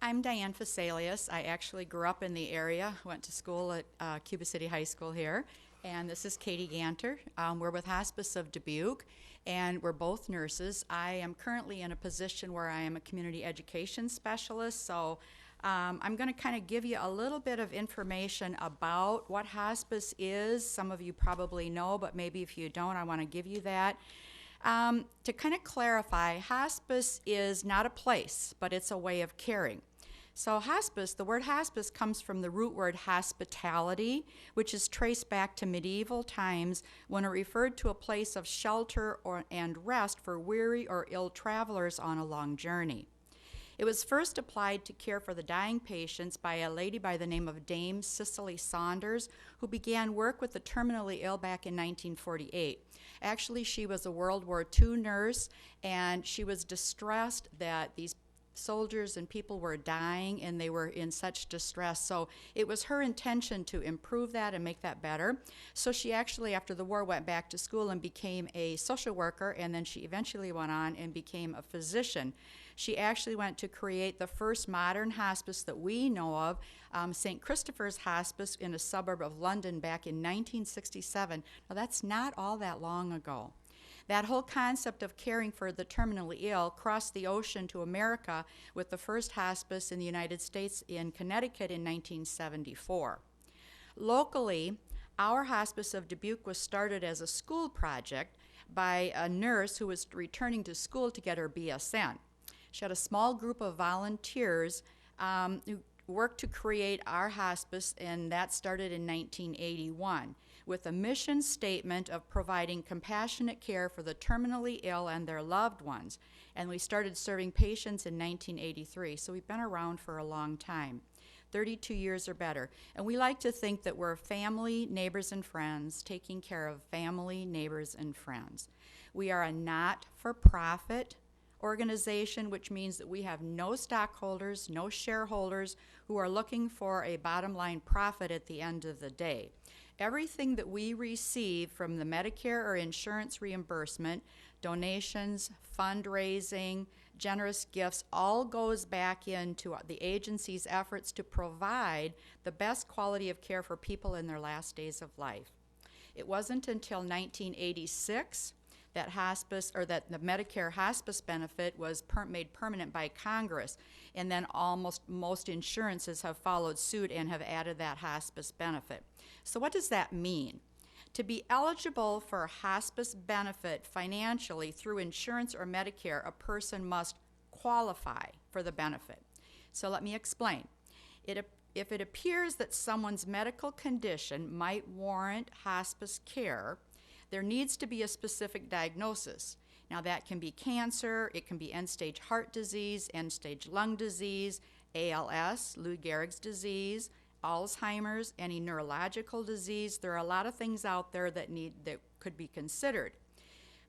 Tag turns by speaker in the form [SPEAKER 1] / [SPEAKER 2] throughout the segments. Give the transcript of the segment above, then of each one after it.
[SPEAKER 1] I'm Diane Fasalius. I actually grew up in the area, went to school at Cuba City High School here, and this is Katie Ganter. We're with Hospice of Dubuque, and we're both nurses. I am currently in a position where I am a community education specialist, so I'm going to kind of give you a little bit of information about what hospice is. Some of you probably know, but maybe if you don't, I want to give you that. To kind of clarify, hospice is not a place, but it's a way of caring. So hospice, the word hospice comes from the root word hospitality, which is traced back to medieval times when it referred to a place of shelter and rest for weary or ill travelers on a long journey. It was first applied to care for the dying patients by a lady by the name of Dame Cicely Saunders, who began work with the terminally ill back in 1948. Actually, she was a World War II nurse, and she was distressed that these soldiers and people were dying and they were in such distress. So it was her intention to improve that and make that better. So she actually, after the war, went back to school and became a social worker, and then she eventually went on and became a physician. She actually went to create the first modern hospice that we know of, St. Christopher's Hospice in a suburb of London back in 1967. Now that's not all that long ago. That whole concept of caring for the terminally ill crossed the ocean to America with the first hospice in the United States in Connecticut in 1974. Locally, our Hospice of Dubuque was started as a school project by a nurse who was returning to school to get her BSN. She had a small group of volunteers who worked to create our hospice, and that started in 1981 with a mission statement of providing compassionate care for the terminally ill and their loved ones. And we started serving patients in 1983, so we've been around for a long time. 32 years or better. And we like to think that we're family, neighbors, and friends, taking care of family, neighbors, and friends. We are a not-for-profit organization, which means that we have no stockholders, no shareholders who are looking for a bottom line profit at the end of the day. Everything that we receive from the Medicare or insurance reimbursement, donations, fundraising, generous gifts, all goes back into the agency's efforts to provide the best quality of care for people in their last days of life. It wasn't until 1986 that hospice, or that the Medicare hospice benefit was made permanent by Congress, and then most insurances have followed suit and have added that hospice benefit. So what does that mean? To be eligible for a hospice benefit financially through insurance or Medicare, a person must qualify for the benefit. So let me explain. If it appears that someone's medical condition might warrant hospice care, there needs to be a specific diagnosis. Now that can be cancer, it can be end-stage heart disease, end-stage lung disease, ALS, Lou Gehrig's disease, Alzheimer's, any neurological disease. There are a lot of things out there that could be considered.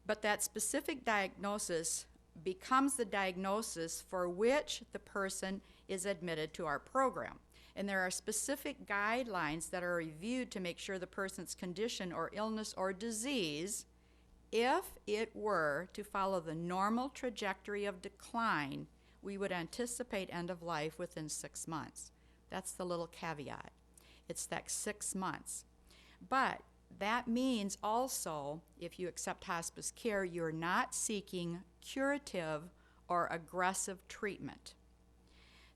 [SPEAKER 1] But that specific diagnosis becomes the diagnosis for which the person is admitted to our program. And there are specific guidelines that are reviewed to make sure the person's condition or illness or disease, if it were to follow the normal trajectory of decline, we would anticipate end of life within 6 months. That's the little caveat. It's that 6 months. But that means also, if you accept hospice care, you're not seeking curative or aggressive treatment.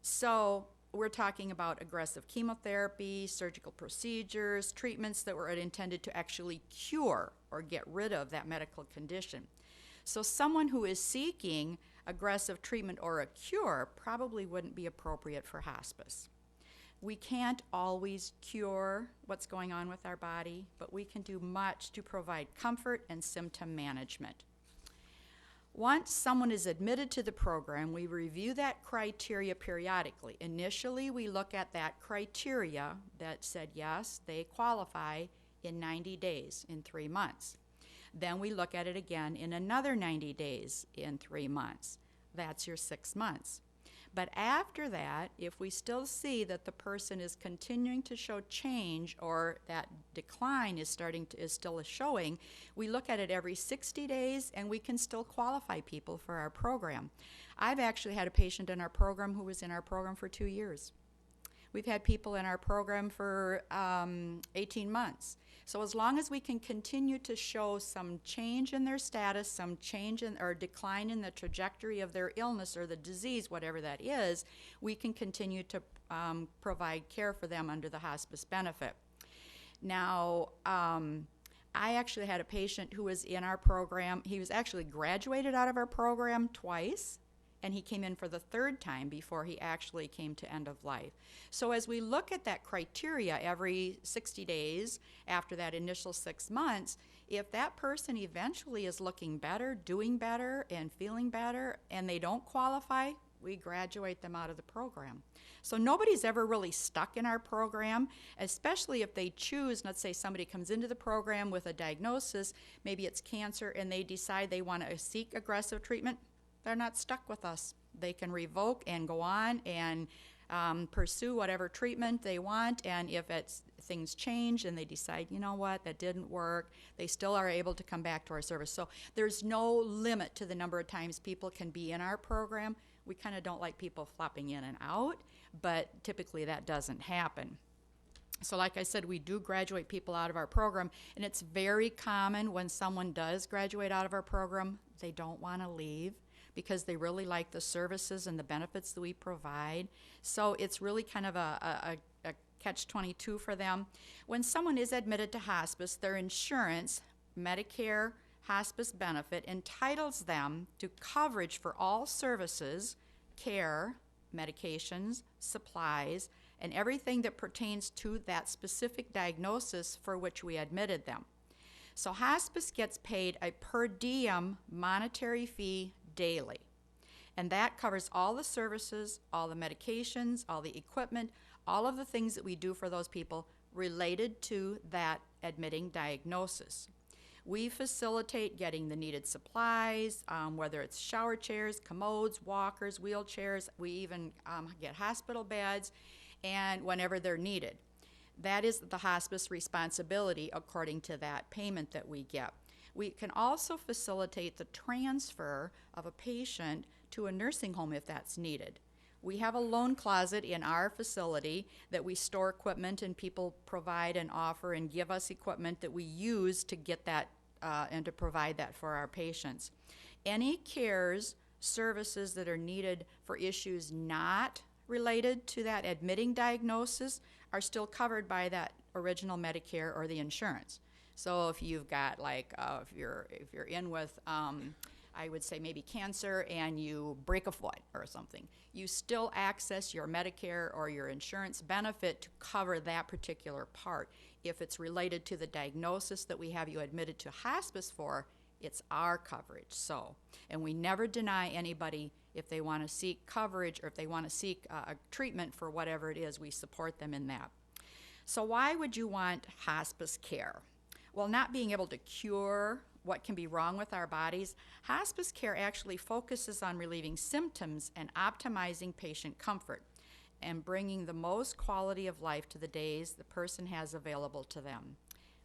[SPEAKER 1] So we're talking about aggressive chemotherapy, surgical procedures, treatments that were intended to actually cure or get rid of that medical condition. So someone who is seeking aggressive treatment or a cure probably wouldn't be appropriate for hospice. We can't always cure what's going on with our body, but we can do much to provide comfort and symptom management. Once someone is admitted to the program, we review that criteria periodically. Initially, we look at that criteria that said, yes, they qualify in 90 days, in 3 months. Then we look at it again in another 90 days, in 3 months. That's your 6 months. But after that, if we still see that the person is continuing to show change or that decline is still showing, we look at it every 60 days and we can still qualify people for our program. I've actually had a patient in our program who was in our program for 2 years. We've had people in our program for 18 months. So as long as we can continue to show some change in their status, some change in or decline in the trajectory of their illness or the disease, whatever that is, we can continue to provide care for them under the hospice benefit. Now, I actually had a patient who was in our program. He was actually graduated out of our program twice, and he came in for the third time before he actually came to end of life. So as we look at that criteria every 60 days after that initial 6 months, if that person eventually is looking better, doing better, and feeling better, and they don't qualify, we graduate them out of the program. So nobody's ever really stuck in our program, especially if they choose, let's say somebody comes into the program with a diagnosis, maybe it's cancer, and they decide they want to seek aggressive treatment. They're not stuck with us. They can revoke and go on and pursue whatever treatment they want, and if things change and they decide, you know what, that didn't work, they still are able to come back to our service. So there's no limit to the number of times people can be in our program. We kind of don't like people flopping in and out, but typically that doesn't happen. So like I said, we do graduate people out of our program, and it's very common when someone does graduate out of our program, they don't want to leave because they really like the services and the benefits that we provide. So it's really kind of a catch-22 for them. When someone is admitted to hospice, their insurance, Medicare hospice benefit, entitles them to coverage for all services, care, medications, supplies, and everything that pertains to that specific diagnosis for which we admitted them. So hospice gets paid a per diem monetary fee daily, and that covers all the services, all the medications, all the equipment, all of the things that we do for those people related to that admitting diagnosis. We facilitate getting the needed supplies, whether it's shower chairs, commodes, walkers, wheelchairs. We even get hospital beds, and whenever they're needed. That is the hospice responsibility according to that payment that we get. We can also facilitate the transfer of a patient to a nursing home if that's needed. We have a loan closet in our facility that we store equipment, and people provide and offer and give us equipment that we use to get that and to provide that for our patients. Any cares, services that are needed for issues not related to that admitting diagnosis are still covered by that original Medicare or the insurance. So if you've got if you're in with I would say maybe cancer and you break a foot or something, you still access your Medicare or your insurance benefit to cover that particular part. If it's related to the diagnosis that we have you admitted to hospice for, it's our coverage. So, and we never deny anybody if they want to seek coverage or if they want to seek a treatment for whatever it is, we support them in that. So why would you want hospice care? Well, not being able to cure what can be wrong with our bodies, hospice care actually focuses on relieving symptoms and optimizing patient comfort and bringing the most quality of life to the days the person has available to them.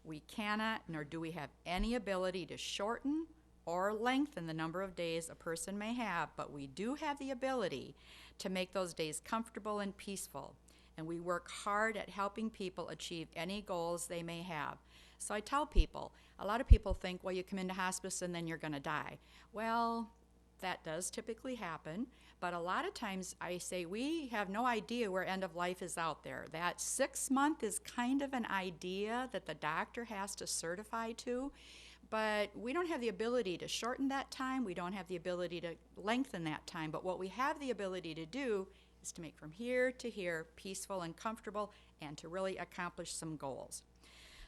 [SPEAKER 1] We cannot, nor do we have any ability to shorten or lengthen the number of days a person may have, but we do have the ability to make those days comfortable and peaceful. And we work hard at helping people achieve any goals they may have. So I tell people, a lot of people think, well, you come into hospice and then you're going to die. Well, that does typically happen, but a lot of times I say we have no idea where end of life is out there. That 6 month is kind of an idea that the doctor has to certify to, but we don't have the ability to shorten that time. We don't have the ability to lengthen that time, but what we have the ability to do is to make from here to here peaceful and comfortable and to really accomplish some goals.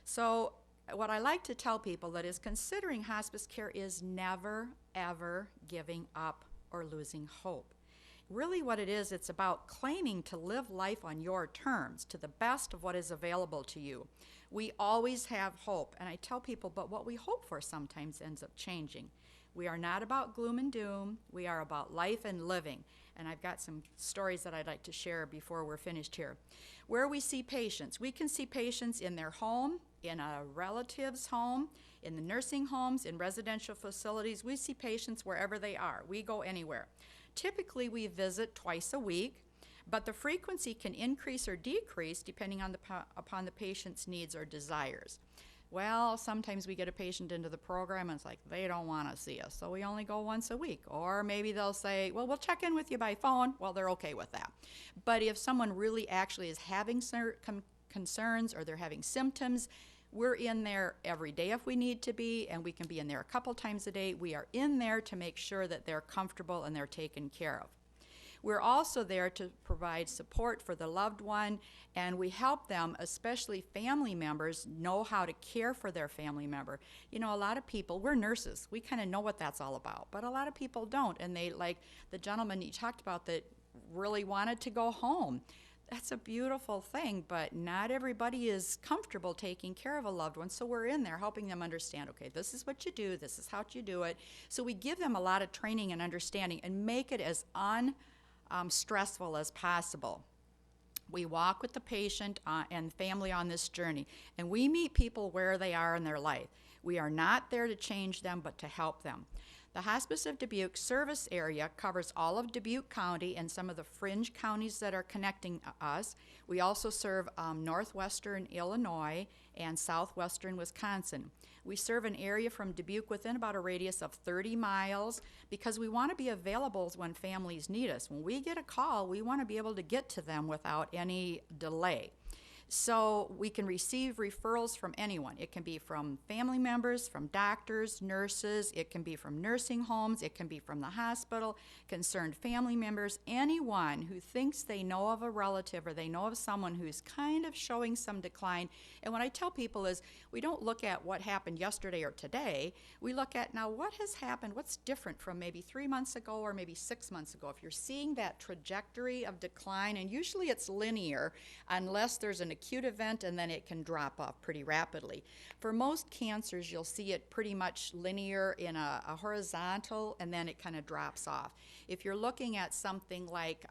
[SPEAKER 1] So what I like to tell people that is considering hospice care is never, ever giving up or losing hope. Really what it is, it's about claiming to live life on your terms to the best of what is available to you. We always have hope, and I tell people, but what we hope for sometimes ends up changing. We are not about gloom and doom. We are about life and living. And I've got some stories that I'd like to share before we're finished here. Where we see patients, we can see patients in their home, in a relative's home, in the nursing homes, in residential facilities. We see patients wherever they are. We go anywhere. Typically, we visit twice a week, but the frequency can increase or decrease depending on upon the patient's needs or desires. Well, sometimes we get a patient into the program and it's like they don't want to see us, so we only go once a week. Or maybe they'll say, well, we'll check in with you by phone. Well, they're okay with that. But if someone really actually is having concerns or they're having symptoms, we're in there every day if we need to be, and we can be in there a couple times a day. We are in there to make sure that they're comfortable and they're taken care of. We're also there to provide support for the loved one, and we help them, especially family members, know how to care for their family member. You know, a lot of people, we're nurses, we kind of know what that's all about, but a lot of people don't, and they, like the gentleman you talked about that really wanted to go home. That's a beautiful thing, but not everybody is comfortable taking care of a loved one, so we're in there helping them understand, okay, this is what you do, this is how you do it. So we give them a lot of training and understanding and make it as stressful as possible. We walk with the patient and family on this journey, and we meet people where they are in their life. We are not there to change them, but to help them. The Hospice of Dubuque service area covers all of Dubuque County and some of the fringe counties that are connecting us. We also serve northwestern Illinois and southwestern Wisconsin. We serve an area from Dubuque within about a radius of 30 miles because we want to be available when families need us. When we get a call, we want to be able to get to them without any delay. So we can receive referrals from anyone. It can be from family members, from doctors, nurses, it can be from nursing homes, it can be from the hospital, concerned family members, anyone who thinks they know of a relative or they know of someone who's kind of showing some decline. And what I tell people is we don't look at what happened yesterday or today. We look at now what has happened, what's different from maybe 3 months ago or maybe 6 months ago. If you're seeing that trajectory of decline, and usually it's linear unless there's an acute event, and then it can drop off pretty rapidly. For most cancers, you'll see it pretty much linear in a horizontal, and then it kind of drops off. If you're looking at something like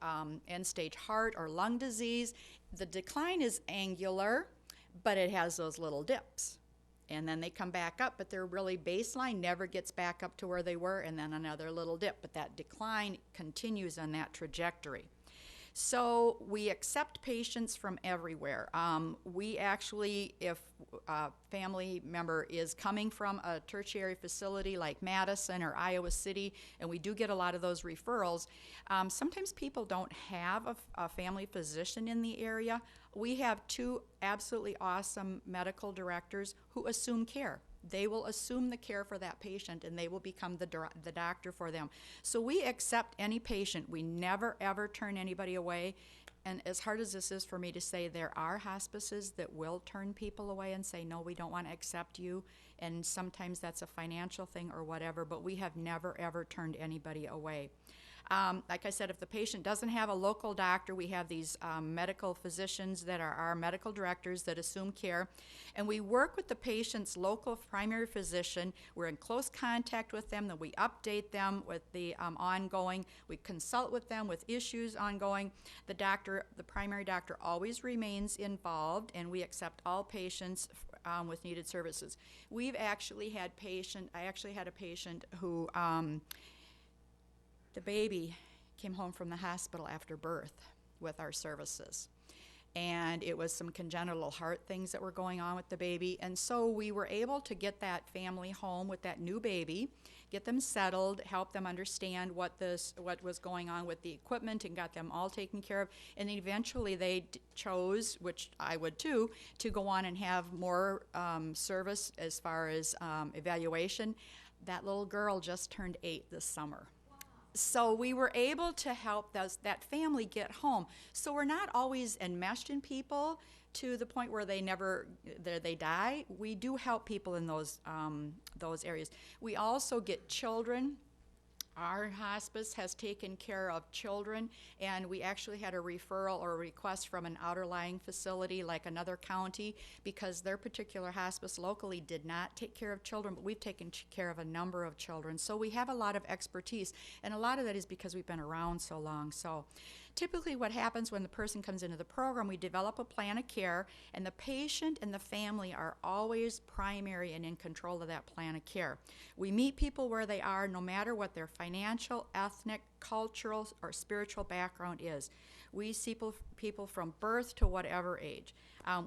[SPEAKER 1] end-stage heart or lung disease, the decline is angular, but it has those little dips. And then they come back up, but their really baseline never gets back up to where they were, and then another little dip. But that decline continues on that trajectory. So we accept patients from everywhere. We actually, if a family member is coming from a tertiary facility like Madison or Iowa City, and we do get a lot of those referrals, sometimes people don't have a family physician in the area. We have 2 absolutely awesome medical directors who assume care. They will assume the care for that patient, and they will become the doctor for them. So we accept any patient. We never, ever turn anybody away. And as hard as this is for me to say, there are hospices that will turn people away and say, no, we don't want to accept you. And sometimes that's a financial thing or whatever, but we have never, ever turned anybody away. Like I said, if the patient doesn't have a local doctor, we have these medical physicians that are our medical directors that assume care. And we work with the patient's local primary physician. We're in close contact with them, then we update them with the ongoing. We consult with them with issues ongoing. The primary doctor always remains involved, and we accept all patients with needed services. I actually had a patient who the baby came home from the hospital after birth with our services. And it was some congenital heart things that were going on with the baby. And so we were able to get that family home with that new baby, get them settled, help them understand what was going on with the equipment, and got them all taken care of. And eventually they chose, which I would too, to go on and have more service as far as evaluation. That little girl just turned 8 this summer. So we were able to help that family get home. So we're not always enmeshed in people to the point where they die. We do help people in those areas. We also get children Our hospice has taken care of children, and we actually had a referral or a request from an outer-lying facility like another county because their particular hospice locally did not take care of children, but we've taken care of a number of children. So we have a lot of expertise, and a lot of that is because we've been around so long. So typically what happens when the person comes into the program, we develop a plan of care, and the patient and the family are always primary and in control of that plan of care. We meet people where they are, no matter what their financial, ethnic, cultural, or spiritual background is. We see people from birth to whatever age.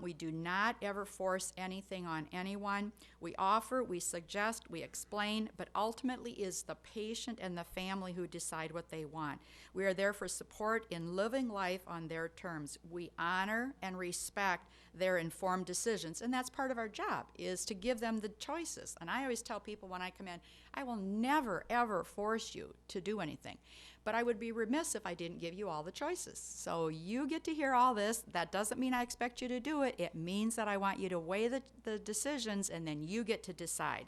[SPEAKER 1] We do not ever force anything on anyone. We offer, we suggest, we explain, but ultimately is the patient and the family who decide what they want. We are there for support in living life on their terms. We honor and respect their informed decisions, and that's part of our job, is to give them the choices. And I always tell people when I come in, I will never, ever force you to do anything. But I would be remiss if I didn't give you all the choices. So you get to hear all this. That doesn't mean I expect you to do it. It means that I want you to weigh the decisions, and then you get to decide.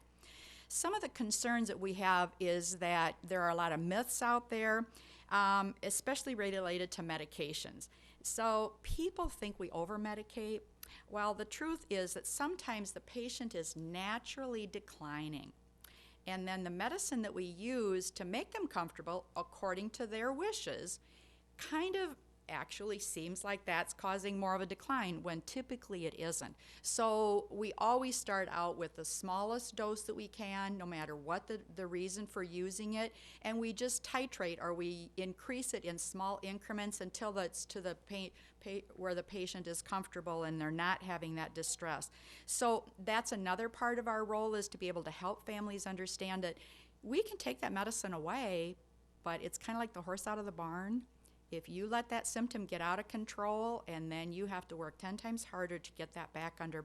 [SPEAKER 1] Some of the concerns that we have is that there are a lot of myths out there, especially related to medications. So people think we over-medicate. Well, the truth is that sometimes the patient is naturally declining. And then the medicine that we use to make them comfortable according to their wishes kind of actually seems like that's causing more of a decline when typically it isn't. So we always start out with the smallest dose that we can, no matter what the reason for using it, and we just titrate or we increase it in small increments until it's to the where the patient is comfortable and they're not having that distress. So that's another part of our role, is to be able to help families understand that we can take that medicine away, but it's kind of like the horse out of the barn. If you let that symptom get out of control, and then you have to work 10 times harder to get that back under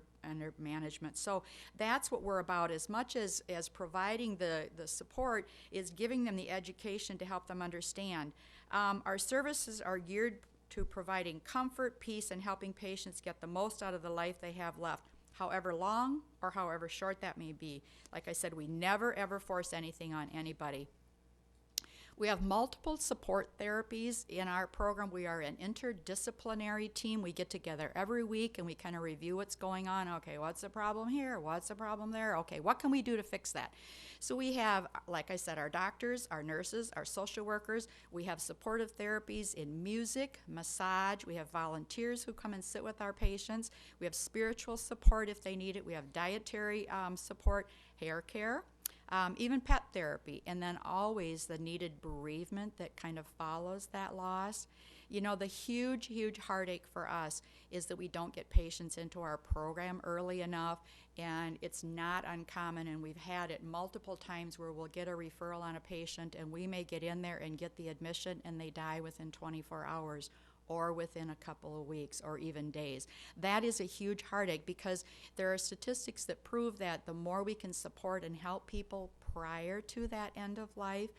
[SPEAKER 1] management. So that's what we're about. As much as providing the support, is giving them the education to help them understand. Our services are geared to providing comfort, peace, and helping patients get the most out of the life they have left, however long or however short that may be. Like I said, we never ever force anything on anybody. We have multiple support therapies in our program. We are an interdisciplinary team. We get together every week and we kind of review what's going on. Okay, what's the problem here? What's the problem there? Okay, what can we do to fix that? So we have, like I said, our doctors, our nurses, our social workers. We have supportive therapies in music, massage. We have volunteers who come and sit with our patients. We have spiritual support if they need it. We have dietary support, hair care. Even pet therapy, and then always the needed bereavement that kind of follows that loss. You know, the huge, huge heartache for us is that we don't get patients into our program early enough, and it's not uncommon, and we've had it multiple times where we'll get a referral on a patient, and we may get in there and get the admission, and they die within 24 hours. Or within a couple of weeks or even days. That is a huge heartache, because there are statistics that prove that the more we can support and help people prior to that end of life,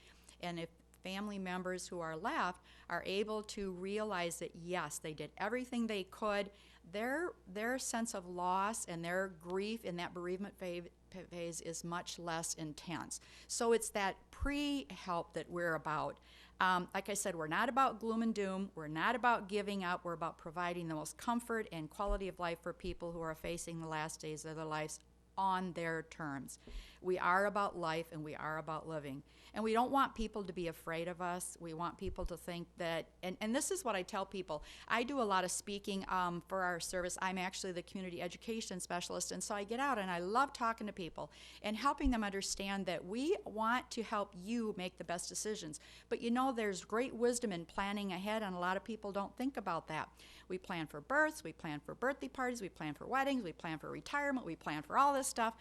[SPEAKER 1] and if family members who are left are able to realize that yes, they did everything they could, their sense of loss and their grief in that bereavement phase is much less intense. So it's that pre-help that we're about. Like I said, we're not about gloom and doom. We're not about giving up. We're about providing the most comfort and quality of life for people who are facing the last days of their lives on their terms. We are about life, and we are about living. And we don't want people to be afraid of us. We want people to think that, and this is what I tell people. I do a lot of speaking for our service. I'm actually the community education specialist, and so I get out and I love talking to people and helping them understand that we want to help you make the best decisions. But you know, there's great wisdom in planning ahead, and a lot of people don't think about that. We plan for births, we plan for birthday parties, we plan for weddings, we plan for retirement, we plan for all this stuff.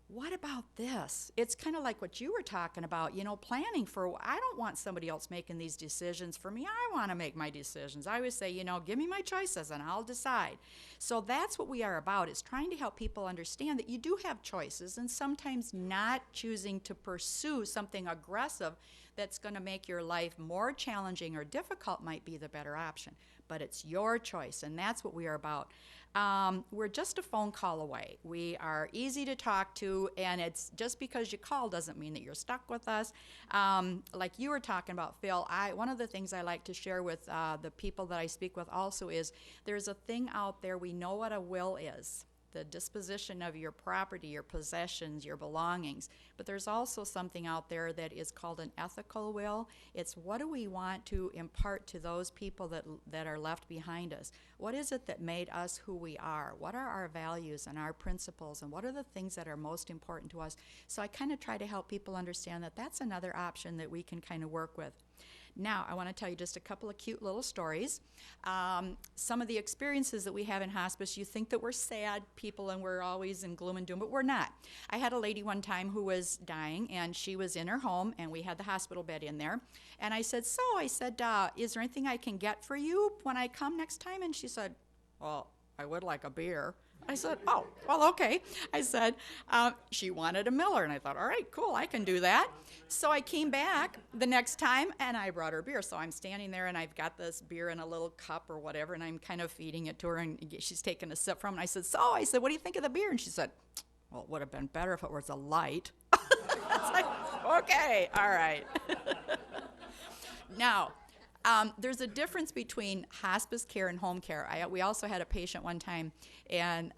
[SPEAKER 1] What about this? It's kind of like what you were talking about, you know, planning for, I don't want somebody else making these decisions for me. I want to make my decisions. I always say, you know, give me my choices and I'll decide. So that's what we are about, is trying to help people understand that you do have choices, and sometimes not choosing to pursue something aggressive that's going to make your life more challenging or difficult might be the better option. But it's your choice, and that's what we are about. we're just a phone call away. We are easy to talk to, and it's just because you call doesn't mean that you're stuck with us. Like you were talking about, Phil, one of the things I like to share with the people that I speak with also is there's a thing out there, we know what a will is. The disposition of your property, your possessions, your belongings. But there's also something out there that is called an ethical will. It's what do we want to impart to those people that are left behind us? What is it that made us who we are? What are our values and our principles, and what are the things that are most important to us? So I kind of try to help people understand that that's another option that we can kind of work with. Now, I want to tell you just a couple of cute little stories. Some of the experiences that we have in hospice, you think that we're sad people and we're always in gloom and doom, but we're not. I had a lady one time who was dying, and she was in her home, and we had the hospital bed in there. And I said, is there anything I can get for you when I come next time? And she said, well, I would like a beer. I said, oh, well, okay. I said, she wanted a Miller, and I thought, all right, cool, I can do that. So I came back the next time, and I brought her beer. So I'm standing there, and I've got this beer in a little cup or whatever, and I'm kind of feeding it to her, and she's taking a sip from it. And I said, what do you think of the beer? And she said, well, it would have been better if it was a light. It's like, okay, all right. Now, there's a difference between hospice care and home care. We also had a patient one time, and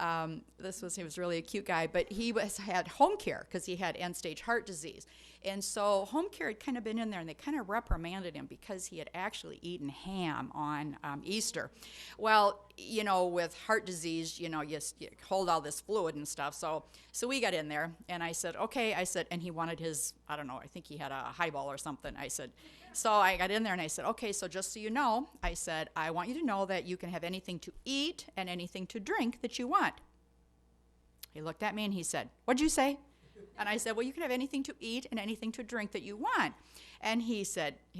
[SPEAKER 1] he was really a cute guy, but he had home care because he had end-stage heart disease. And so home care had kind of been in there, and they kind of reprimanded him because he had actually eaten ham on Easter. Well, with heart disease, you hold all this fluid and stuff. So we got in there, and I said, okay. And he wanted his, I don't know, I think he had a highball or something. So I got in there, and I said, okay, so just so you know, I said, I want you to know that you can have anything to eat and anything to drink that you want. He looked at me, and he said, what'd you say? And I said, well, you can have anything to eat and anything to drink that you want. And he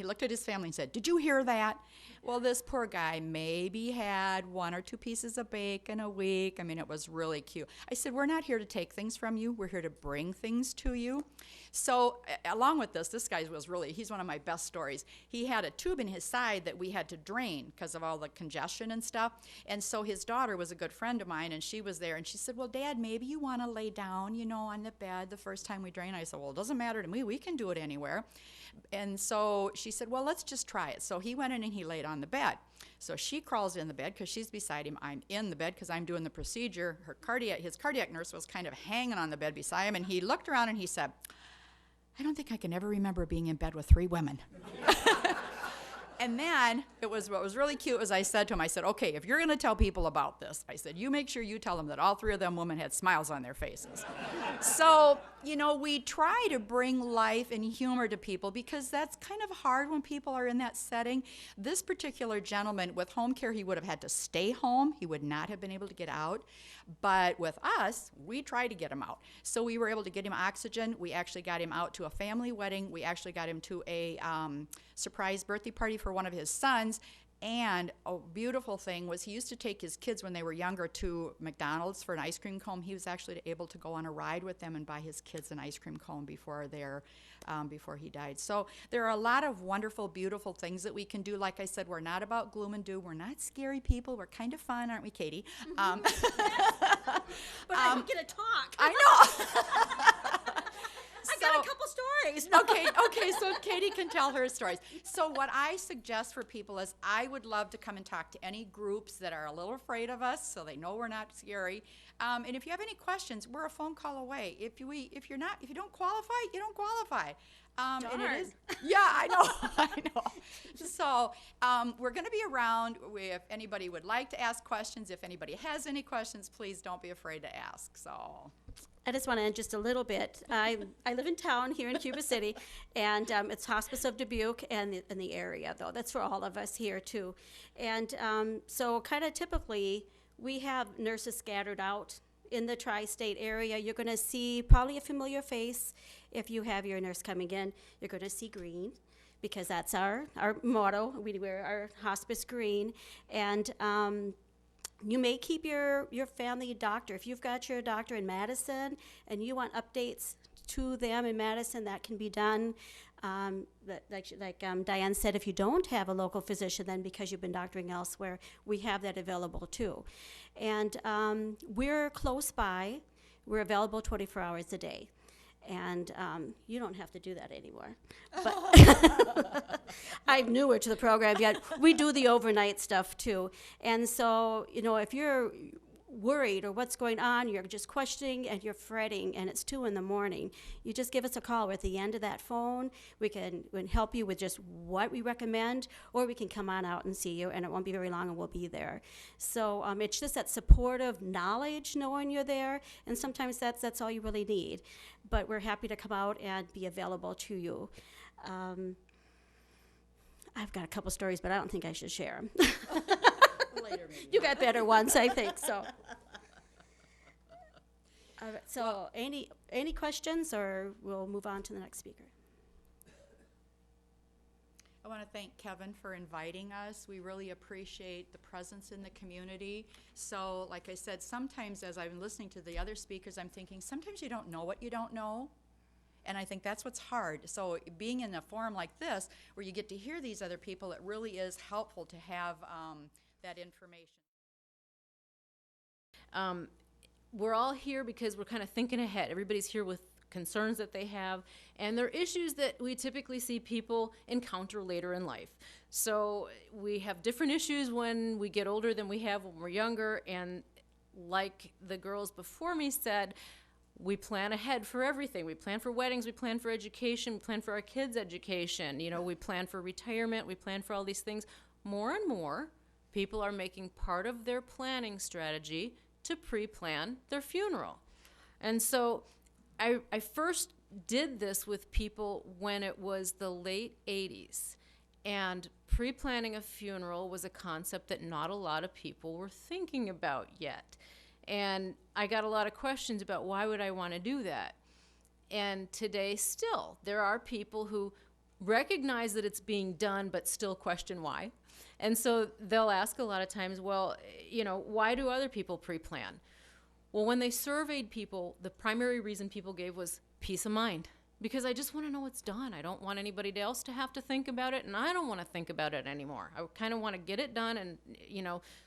[SPEAKER 1] looked at his family and said, did you hear that? Well, this poor guy maybe had 1 or 2 pieces of bacon a week. I mean, it was really cute. I said, we're not here to take things from you. We're here to bring things to you. So along with this guy he's one of my best stories. He had a tube in his side that we had to drain because of all the congestion and stuff. And so his daughter was a good friend of mine, and she was there, and she said, well, Dad, maybe you want to lay down, on the bed the first time we drain. I said, well, it doesn't matter to me. We can do it anywhere. And so she said, well, let's just try it. So he went in and he laid on the bed. So she crawls in the bed because she's beside him. I'm in the bed because I'm doing the procedure. His cardiac nurse was kind of hanging on the bed beside him, and he looked around and he said, I don't think I can ever remember being in bed with 3 women. And then what was really cute was I said to him, okay, if you're going to tell people about this, I said, you make sure you tell them that all 3 of them women had smiles on their faces. So, we try to bring life and humor to people because that's kind of hard when people are in that setting. This particular gentleman with home care, he would have had to stay home. He would not have been able to get out. But with us, we tried to get him out. So we were able to get him oxygen. We actually got him out to a family wedding. We actually got him to a surprise birthday party for one of his sons. And a beautiful thing was he used to take his kids when they were younger to McDonald's for an ice cream cone. He was actually able to go on a ride with them and buy his kids an ice cream cone before he died. So there are a lot of wonderful, beautiful things that we can do. Like I said, we're not about gloom and doom. We're not scary people. We're kind of fun, aren't we, Katie?
[SPEAKER 2] But I don't get to talk.
[SPEAKER 1] I know.
[SPEAKER 2] I got a couple stories.
[SPEAKER 1] Okay, so Katie can tell her stories. So what I suggest for people is I would love to come and talk to any groups that are a little afraid of us so they know we're not scary. And if you have any questions, we're a phone call away. If you don't qualify, you don't qualify.
[SPEAKER 2] Darn.
[SPEAKER 1] And it is, yeah, I know. So we're going to be around if anybody would like to ask questions. If anybody has any questions, please don't be afraid to ask. So
[SPEAKER 2] I just want to end just a little bit. I live in town here in Cuba City, and it's Hospice of Dubuque and in the area, though. That's for all of us here, too. And so kind of typically, we have nurses scattered out in the tri-state area. You're going to see probably a familiar face if you have your nurse coming in. You're going to see green because that's our motto. We wear our hospice green. And you may keep your family doctor. If you've got your doctor in Madison and you want updates to them in Madison, that can be done. Diane said, if you don't have a local physician, then because you've been doctoring elsewhere, we have that available too. And we're close by. We're available 24 hours a day. And you don't have to do that anymore. But I'm newer to the program yet. We do the overnight stuff too. And so, if you're worried or what's going on, you're just questioning and you're fretting and it's 2 a.m, you just give us a call. We're at the end of that phone. We can help you with just what we recommend, or we can come on out and see you, and it won't be very long and we'll be there. So it's just that supportive knowledge, knowing you're there, and sometimes that's all you really need. But we're happy to come out and be available to you. I've got a couple stories, but I don't think I should share them.
[SPEAKER 1] Later, maybe.
[SPEAKER 2] You got better ones, I think, so. All right, so any questions, or we'll move on to the next speaker?
[SPEAKER 1] I want to thank Kevin for inviting us. We really appreciate the presence in the community. So, like I said, sometimes as I'm listening to the other speakers, I'm thinking sometimes you don't know what you don't know. And I think that's what's hard. So being in a forum like this, where you get to hear these other people, it really is helpful to have that information.
[SPEAKER 3] We're all here because we're kind of thinking ahead. Everybody's here with concerns that they have, and they're issues that we typically see people encounter later in life. So we have different issues when we get older than we have when we're younger, and like the girls before me said, we plan ahead for everything. We plan for weddings, we plan for education, we plan for our kids' education, we plan for retirement, we plan for all these things. More and more people are making part of their planning strategy to pre-plan their funeral. And so I first did this with people when it was the late 80s, and pre-planning a funeral was a concept that not a lot of people were thinking about yet. And I got a lot of questions about why would I want to do that. And today still, there are people who recognize that it's being done but still question why. And so they'll ask a lot of times, well, why do other people pre-plan? Well, when they surveyed people, the primary reason people gave was peace of mind. Because I just want to know it's done. I don't want anybody else to have to think about it, and I don't want to think about it anymore. I kind of want to get it done and,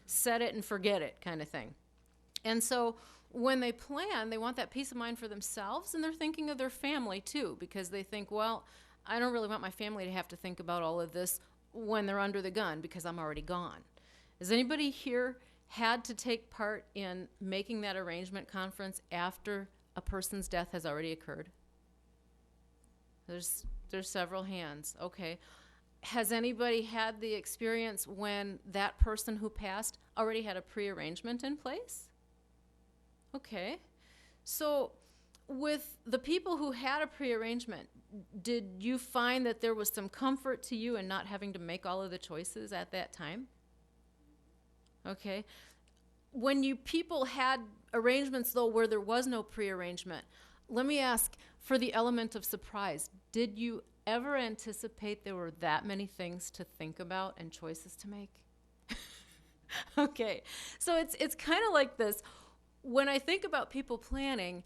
[SPEAKER 3] set it and forget it kind of thing. And so when they plan, they want that peace of mind for themselves, and they're thinking of their family too, because they think, well, I don't really want my family to have to think about all of this when they're under the gun because I'm already gone. Has anybody here had to take part in making that arrangement conference after a person's death has already occurred? There's several hands. Okay. Has anybody had the experience when that person who passed already had a pre-arrangement in place? Okay. So with the people who had a pre-arrangement, did you find that there was some comfort to you in not having to make all of the choices at that time? Okay. When people had arrangements, though, where there was no pre-arrangement, let me ask, for the element of surprise, did you ever anticipate there were that many things to think about and choices to make? Okay. So it's kind of like this. When I think about people planning,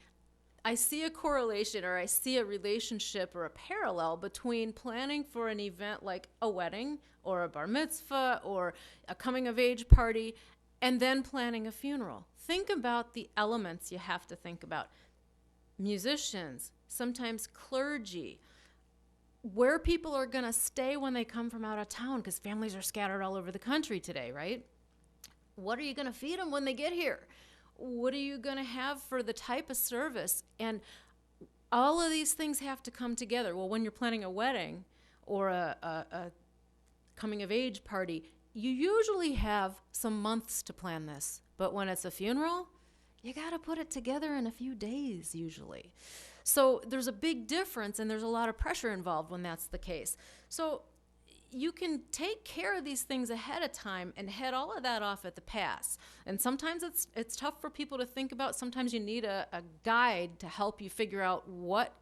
[SPEAKER 3] I see a correlation, or I see a relationship or a parallel between planning for an event like a wedding or a bar mitzvah or a coming of age party, and then planning a funeral. Think about the elements you have to think about. Musicians, sometimes clergy, where people are going to stay when they come from out of town, because families are scattered all over the country today, right? What are you going to feed them when they get here? What are you going to have for the type of service? And all of these things have to come together. Well, when you're planning a wedding or a coming of age party, you usually have some months to plan this. But when it's a funeral, you got to put it together in a few days usually. So there's a big difference, and there's a lot of pressure involved when that's the case. So you can take care of these things ahead of time and head all of that off at the pass. And sometimes it's tough for people to think about. Sometimes you need a guide to help you figure out what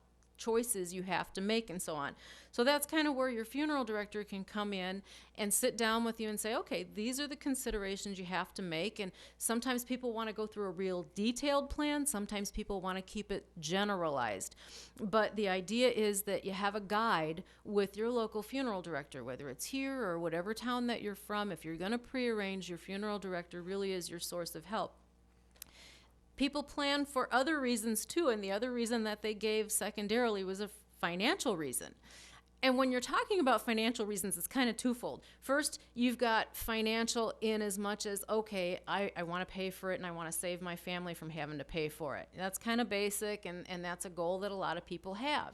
[SPEAKER 3] choices you have to make and so on. So that's kind of where your funeral director can come in and sit down with you and say, okay, these are the considerations you have to make. And sometimes people want to go through a real detailed plan. Sometimes people want to keep it generalized. But the idea is that you have a guide with your local funeral director, whether it's here or whatever town that you're from. If you're going to pre-arrange, your funeral director really is your source of help. People plan for other reasons too, and the other reason that they gave secondarily was a financial reason. And when you're talking about financial reasons, it's kind of twofold. First, you've got financial in as much as, okay, I want to pay for it and I want to save my family from having to pay for it. That's kind of basic, and that's a goal that a lot of people have.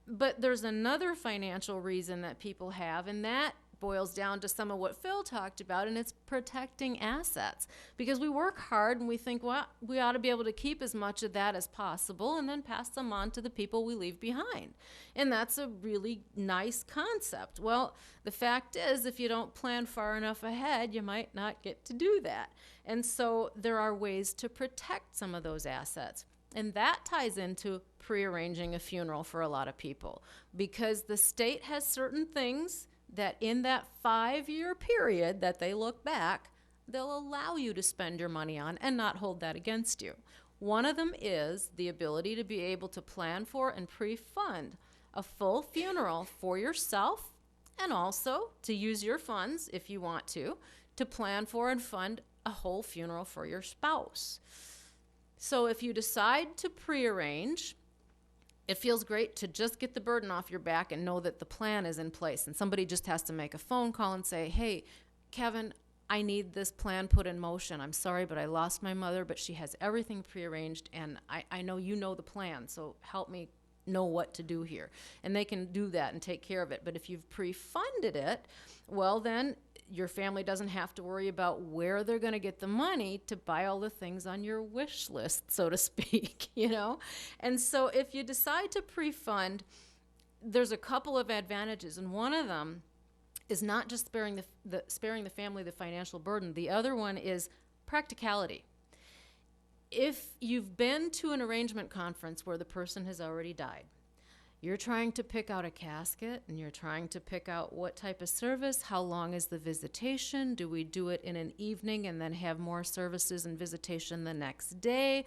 [SPEAKER 3] But there's another financial reason that people have, and that boils down to some of what Phil talked about, and it's protecting assets. Because we work hard and we think, well, we ought to be able to keep as much of that as possible and then pass them on to the people we leave behind. And that's a really nice concept. Well, the fact is, if you don't plan far enough ahead, you might not get to do that. And so there are ways to protect some of those assets. And that ties into pre-arranging a funeral for a lot of people, because the state has certain things that in that 5-year period that they look back, they'll allow you to spend your money on and not hold that against you. One of them is the ability to be able to plan for and pre-fund a full funeral for yourself, and also to use your funds, if you want to plan for and fund a whole funeral for your spouse. So if you decide to pre-arrange, it feels great to just get the burden off your back and know that the plan is in place. And somebody just has to make a phone call and say, hey, Kevin, I need this plan put in motion. I'm sorry, but I lost my mother, but she has everything prearranged, and I know you know the plan, so help me know what to do here. And they can do that and take care of it. But if you've pre-funded it, well, then your family doesn't have to worry about where they're going to get the money to buy all the things on your wish list, so to speak, you know? And so if you decide to pre-fund, there's a couple of advantages, and one of them is not just sparing the family the financial burden. The other one is practicality. If you've been to an arrangement conference where the person has already died, you're trying to pick out a casket, and you're trying to pick out what type of service, how long is the visitation, do we do it in an evening and then have more services and visitation the next day?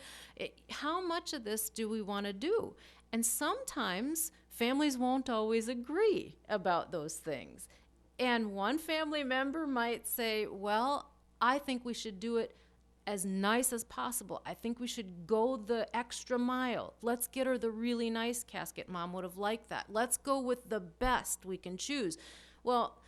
[SPEAKER 3] How much of this do we want to do? And sometimes families won't always agree about those things. And one family member might say, well, I think we should do it as nice as possible. I think we should go the extra mile. Let's get her the really nice casket. Mom would have liked that. Let's go with the best we can choose. Well,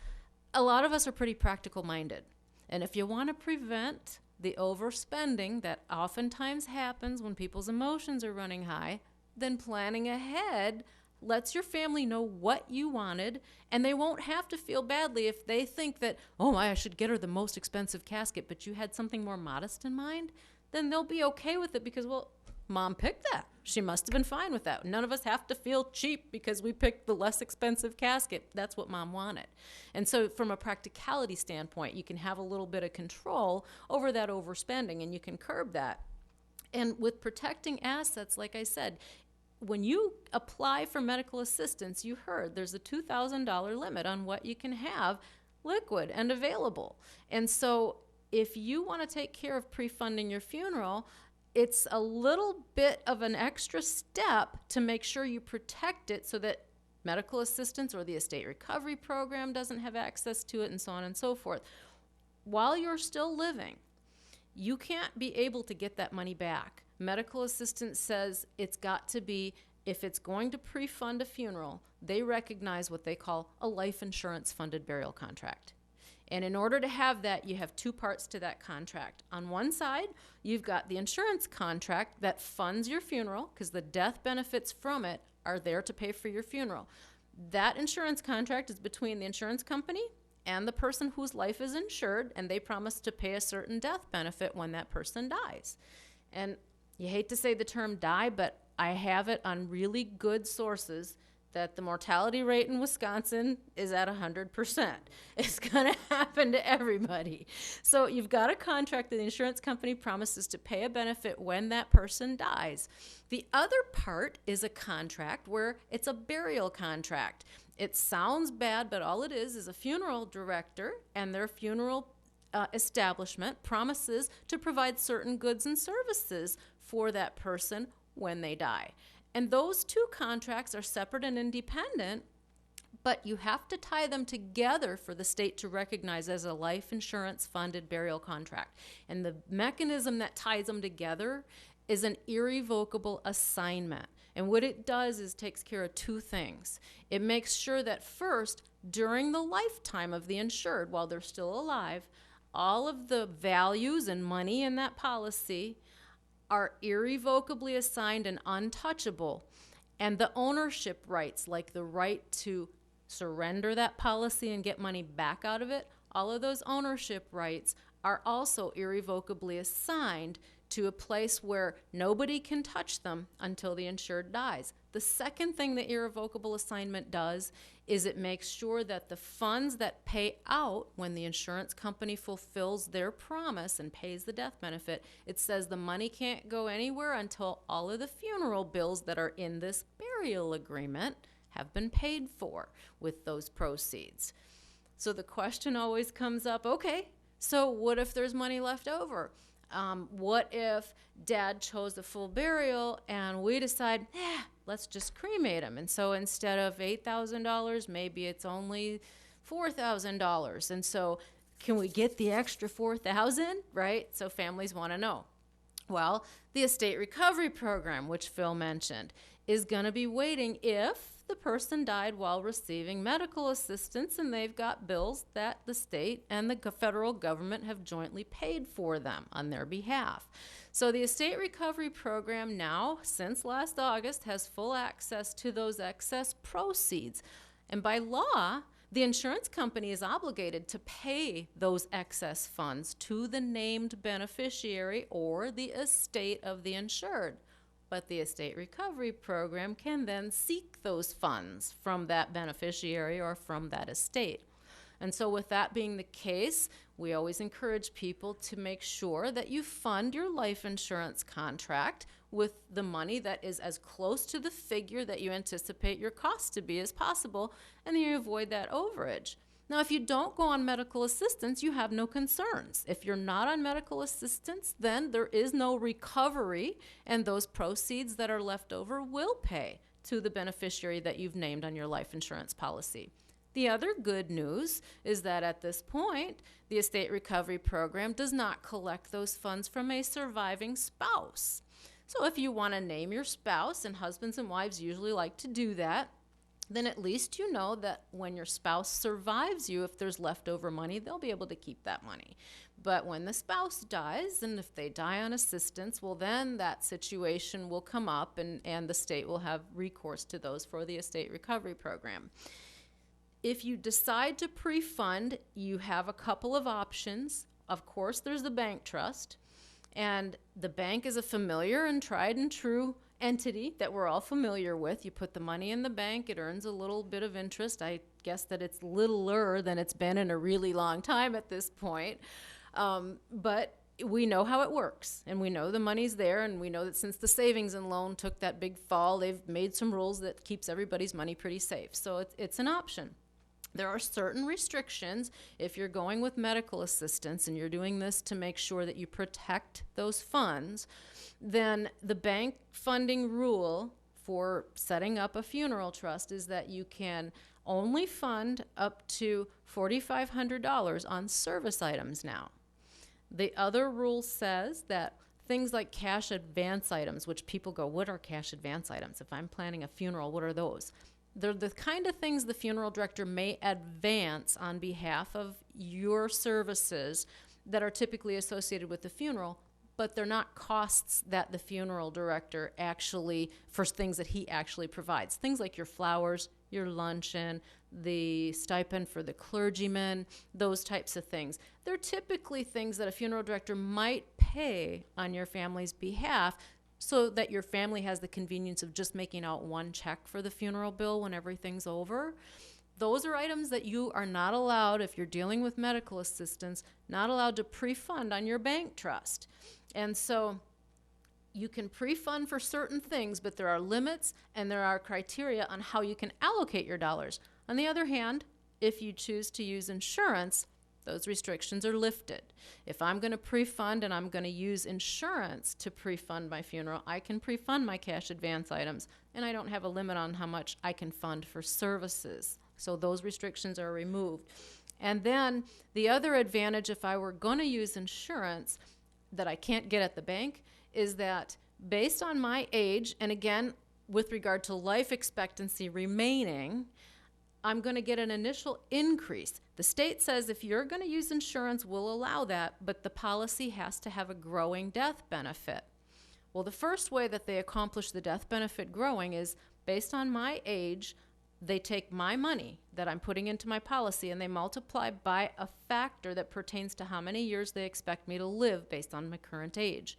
[SPEAKER 3] a lot of us are pretty practical minded. And if you want to prevent the overspending that oftentimes happens when people's emotions are running high, then planning ahead lets your family know what you wanted, and they won't have to feel badly if they think that, oh my, I should get her the most expensive casket, but you had something more modest in mind. Then they'll be okay with it because, well, Mom picked that. She must have been fine with that. None of us have to feel cheap because we picked the less expensive casket. That's what Mom wanted. And so from a practicality standpoint, you can have a little bit of control over that overspending, and you can curb that. And with protecting assets, like I said, when you apply for medical assistance, you heard there's a $2,000 limit on what you can have liquid and available. And so if you want to take care of pre-funding your funeral, it's a little bit of an extra step to make sure you protect it so that medical assistance or the estate recovery program doesn't have access to it, and so on and so forth. While you're still living, you can't be able to get that money back. Medical assistance says it's got to be, if it's going to pre-fund a funeral, they recognize what they call a life insurance funded burial contract. And in order to have that, you have two parts to that contract. On one side, you've got the insurance contract that funds your funeral, because the death benefits from it are there to pay for your funeral. That insurance contract is between the insurance company and the person whose life is insured, and they promise to pay a certain death benefit when that person dies. And you hate to say the term die, but I have it on really good sources that the mortality rate in Wisconsin is at 100%. It's going to happen to everybody. So you've got a contract that the insurance company promises to pay a benefit when that person dies. The other part is a contract where it's a burial contract. It sounds bad, but all it is a funeral director and their funeral establishment promises to provide certain goods and services for that person when they die. And those two contracts are separate and independent, but you have to tie them together for the state to recognize as a life insurance funded burial contract. And the mechanism that ties them together is an irrevocable assignment. And what it does is takes care of two things. It makes sure that first, during the lifetime of the insured, while they're still alive, all of the values and money in that policy are irrevocably assigned and untouchable. And the ownership rights, like the right to surrender that policy and get money back out of it, all of those ownership rights are also irrevocably assigned to a place where nobody can touch them until the insured dies. The second thing the irrevocable assignment does is it makes sure that the funds that pay out when the insurance company fulfills their promise and pays the death benefit, it says the money can't go anywhere until all of the funeral bills that are in this burial agreement have been paid for with those proceeds. So the question always comes up, okay, so what if there's money left over? What if Dad chose a full burial and we decide, let's just cremate him? And so instead of $8,000, maybe it's only $4,000. And so can we get the extra $4,000, right? So families want to know. Well, the estate recovery program, which Phil mentioned, is going to be waiting if the person died while receiving medical assistance and they've got bills that the state and the federal government have jointly paid for them on their behalf. So the estate recovery program now, since last August, has full access to those excess proceeds. And by law, the insurance company is obligated to pay those excess funds to the named beneficiary or the estate of the insured. But the estate recovery program can then seek those funds from that beneficiary or from that estate. And so with that being the case, we always encourage people to make sure that you fund your life insurance contract with the money that is as close to the figure that you anticipate your cost to be as possible, and then you avoid that overage. Now, if you don't go on medical assistance, you have no concerns. If you're not on medical assistance, then there is no recovery, and those proceeds that are left over will pay to the beneficiary that you've named on your life insurance policy. The other good news is that at this point, the estate recovery program does not collect those funds from a surviving spouse. So if you want to name your spouse, and husbands and wives usually like to do that, then at least you know that when your spouse survives you, if there's leftover money, they'll be able to keep that money. But when the spouse dies, and if they die on assistance, well, then that situation will come up, and the state will have recourse to those for the estate recovery program. If you decide to pre-fund, you have a couple of options. Of course, there's the bank trust, and the bank is a familiar and tried and true entity that we're all familiar with. You put the money in the bank, it earns a little bit of interest. I guess that it's littler than it's been in a really long time at this point. But we know how it works, and we know the money's there, and we know that since the savings and loan took that big fall, they've made some rules that keeps everybody's money pretty safe. So it's an option. There are certain restrictions if you're going with medical assistance and you're doing this to make sure that you protect those funds. Then the bank funding rule for setting up a funeral trust is that you can only fund up to $4,500 on service items now. The other rule says that things like cash advance items, which people go, what are cash advance items? If I'm planning a funeral, what are those? They're the kind of things the funeral director may advance on behalf of your services that are typically associated with the funeral, but they're not costs that the funeral director actually, for things that he actually provides. Things like your flowers, your luncheon, the stipend for the clergyman, those types of things. They're typically things that a funeral director might pay on your family's behalf so that your family has the convenience of just making out one check for the funeral bill when everything's over. Those are items that you are not allowed, if you're dealing with medical assistance, not allowed to pre-fund on your bank trust. And so you can pre-fund for certain things, but there are limits and there are criteria on how you can allocate your dollars. On the other hand, if you choose to use insurance, those restrictions are lifted. If I'm going to pre-fund and I'm going to use insurance to pre-fund my funeral, I can pre-fund my cash advance items, and I don't have a limit on how much I can fund for services. So those restrictions are removed. And then the other advantage, if I were going to use insurance that I can't get at the bank, is that based on my age, and again, with regard to life expectancy remaining, I'm going to get an initial increase. The state says if you're going to use insurance, we'll allow that, but the policy has to have a growing death benefit. Well, the first way that they accomplish the death benefit growing is based on my age. They take my money that I'm putting into my policy and they multiply by a factor that pertains to how many years they expect me to live based on my current age.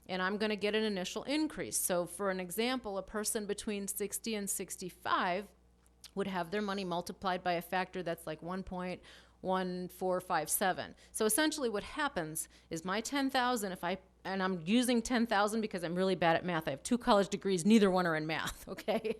[SPEAKER 3] And I'm going to get an initial increase. So for an example, a person between 60 and 65 would have their money multiplied by a factor that's like 1.1457. So essentially what happens is my 10,000, and I'm using 10,000 because I'm really bad at math. I have 2 college degrees, neither one are in math, okay?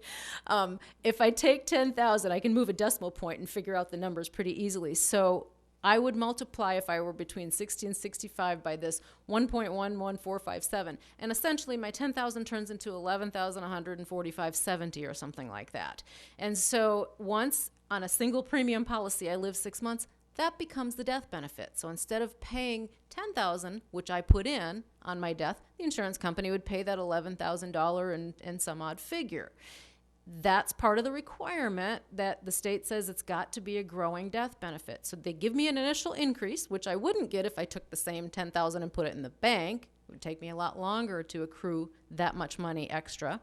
[SPEAKER 3] If I take 10,000, I can move a decimal point and figure out the numbers pretty easily. So I would multiply, if I were between 60 and 65, by this 1.11457. And essentially my 10,000 turns into 11,145.70 or something like that. And so once on a single premium policy I live 6 months, that becomes the death benefit. So instead of paying $10,000, which I put in on my death, the insurance company would pay that $11,000 and some odd figure. That's part of the requirement that the state says it's got to be a growing death benefit. So they give me an initial increase, which I wouldn't get if I took the same $10,000 and put it in the bank. It would take me a lot longer to accrue that much money extra.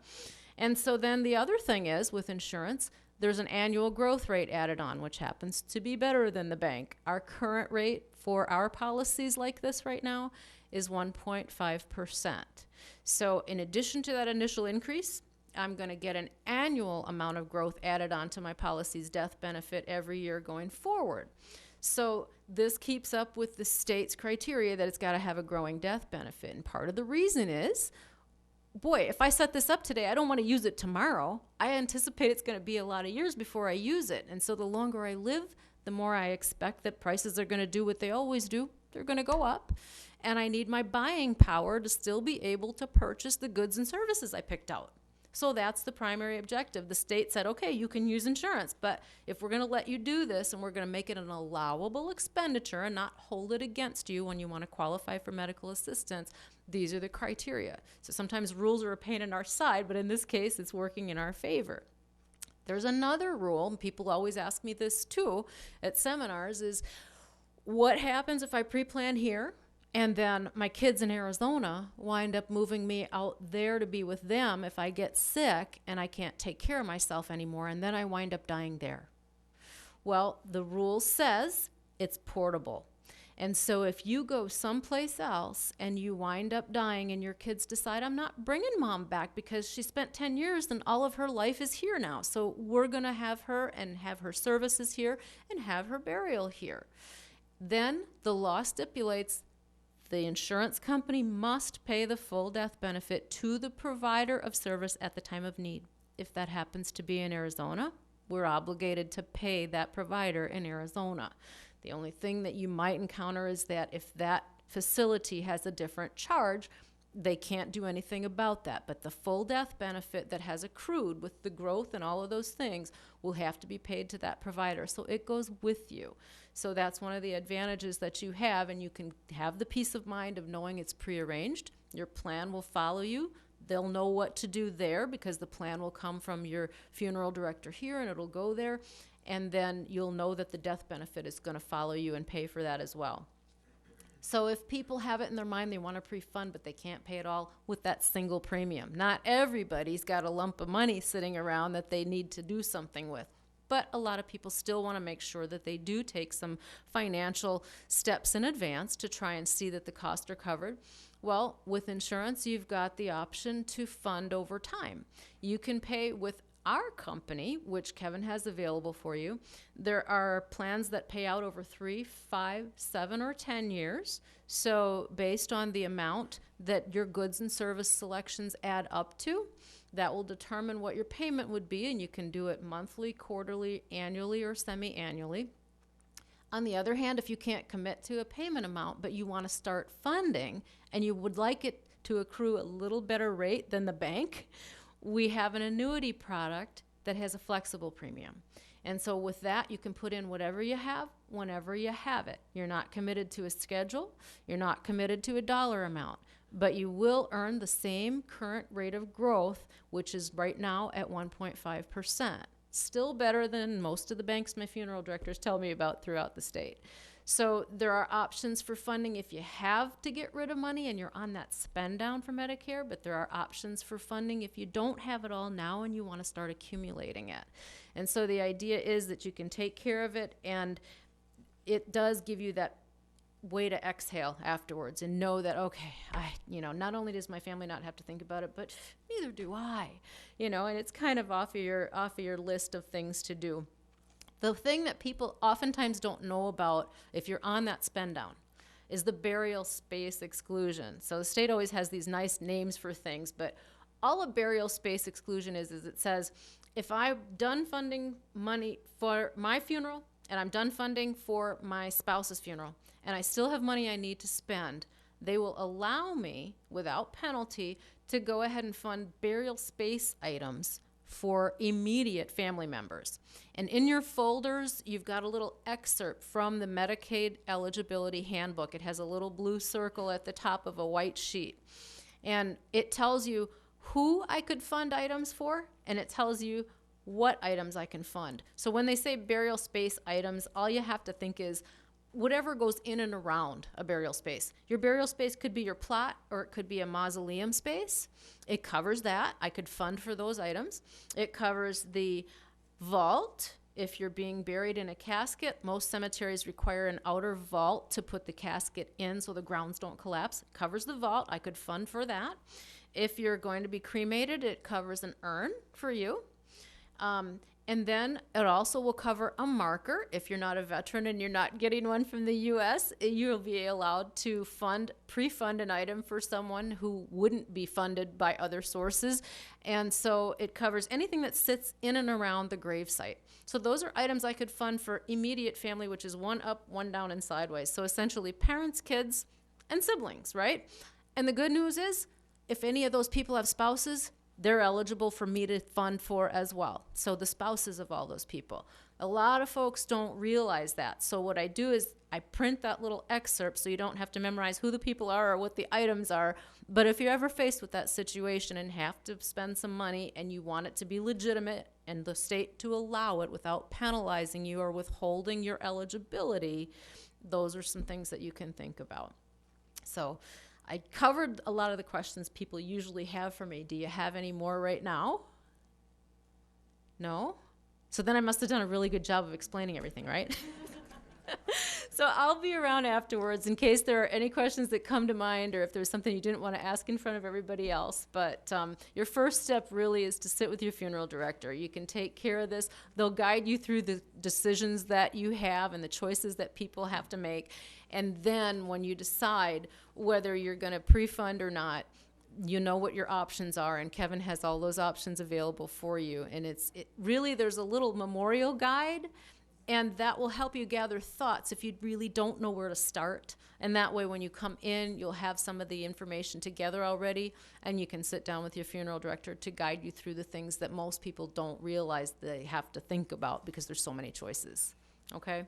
[SPEAKER 3] And so then the other thing is, with insurance, there's an annual growth rate added on, which happens to be better than the bank. Our current rate for our policies like this right now is 1.5%. So in addition to that initial increase, I'm going to get an annual amount of growth added onto my policy's death benefit every year going forward. So this keeps up with the state's criteria that it's got to have a growing death benefit. And part of the reason is, boy, if I set this up today, I don't want to use it tomorrow. I anticipate it's going to be a lot of years before I use it. And so the longer I live, the more I expect that prices are going to do what they always do. They're going to go up. And I need my buying power to still be able to purchase the goods and services I picked out. So that's the primary objective. The state said, okay, you can use insurance, but if we're going to let you do this and we're going to make it an allowable expenditure and not hold it against you when you want to qualify for medical assistance, these are the criteria. So sometimes rules are a pain in our side, but in this case, it's working in our favor. There's another rule, and people always ask me this too at seminars, is what happens if I pre-plan here and then my kids in Arizona wind up moving me out there to be with them if I get sick and I can't take care of myself anymore, and then I wind up dying there? Well, the rule says it's portable. And so if you go someplace else and you wind up dying and your kids decide, I'm not bringing mom back because she spent 10 years and all of her life is here now, so we're going to have her and have her services here and have her burial here, then the law stipulates the insurance company must pay the full death benefit to the provider of service at the time of need. If that happens to be in Arizona, we're obligated to pay that provider in Arizona. The only thing that you might encounter is that if that facility has a different charge, they can't do anything about that. But the full death benefit that has accrued with the growth and all of those things will have to be paid to that provider. So it goes with you. So that's one of the advantages that you have, and you can have the peace of mind of knowing it's prearranged. Your plan will follow you. They'll know what to do there because the plan will come from your funeral director here and it'll go there. And then you'll know that the death benefit is going to follow you and pay for that as well. So if people have it in their mind they want to pre-fund, but they can't pay it all with that single premium. Not everybody's got a lump of money sitting around that they need to do something with. But a lot of people still want to make sure that they do take some financial steps in advance to try and see that the costs are covered. Well, with insurance, you've got the option to fund over time. You can pay with our company, which Kevin has available for you. There are plans that pay out over 3, 5, 7, or 10 years. So based on the amount that your goods and service selections add up to, that will determine what your payment would be, and you can do it monthly, quarterly, annually, or semi-annually. On the other hand, if you can't commit to a payment amount, but you want to start funding and you would like it to accrue a little better rate than the bank, we have an annuity product that has a flexible premium. And so with that, you can put in whatever you have, whenever you have it. You're not committed to a schedule. You're not committed to a dollar amount. But you will earn the same current rate of growth, which is right now at 1.5%. Still better than most of the banks my funeral directors tell me about throughout the state. So there are options for funding if you have to get rid of money and you're on that spend down for Medicare, but there are options for funding if you don't have it all now and you want to start accumulating it. And so the idea is that you can take care of it, and it does give you that way to exhale afterwards and know that, okay, not only does my family not have to think about it, but neither do I, and it's kind of off of your list of things to do. The thing that people oftentimes don't know about if you're on that spend down is the burial space exclusion. So the state always has these nice names for things, but all a burial space exclusion is it says, if I'm done funding money for my funeral and I'm done funding for my spouse's funeral and I still have money I need to spend, they will allow me, without penalty, to go ahead and fund burial space items for immediate family members. And in your folders, you've got a little excerpt from the Medicaid eligibility handbook. It has a little blue circle at the top of a white sheet. And it tells you who I could fund items for, and it tells you what items I can fund. So when they say burial space items, all you have to think is whatever goes in and around a burial space. Your burial space could be your plot, or it could be a mausoleum space. It covers that. I could fund for those items. It covers the vault. If you're being buried in a casket, most cemeteries require an outer vault to put the casket in so the grounds don't collapse. It covers the vault. I could fund for that. If you're going to be cremated, it covers an urn for you. And then it also will cover a marker. If you're not a veteran and you're not getting one from the U.S., you'll be allowed to pre-fund an item for someone who wouldn't be funded by other sources. And so it covers anything that sits in and around the gravesite. So those are items I could fund for immediate family, which is one up, one down, and sideways. So essentially parents, kids, and siblings, right? And the good news is, if any of those people have spouses, they're eligible for me to fund for as well. So the spouses of all those people. A lot of folks don't realize that. So what I do is I print that little excerpt so you don't have to memorize who the people are or what the items are. But if you're ever faced with that situation and have to spend some money and you want it to be legitimate and the state to allow it without penalizing you or withholding your eligibility, those are some things that you can think about. So I covered a lot of the questions people usually have for me. Do you have any more right now? No? So then I must have done a really good job of explaining everything, right? So I'll be around afterwards in case there are any questions that come to mind or if there's something you didn't want to ask in front of everybody else. But your first step really is to sit with your funeral director. You can take care of this. They'll guide you through the decisions that you have and the choices that people have to make. And then when you decide whether you're going to pre-fund or not, you know what your options are, and Kevin has all those options available for you. And really, there's a little memorial guide, and that will help you gather thoughts if you really don't know where to start. And that way, when you come in, you'll have some of the information together already, and you can sit down with your funeral director to guide you through the things that most people don't realize they have to think about because there's so many choices. Okay?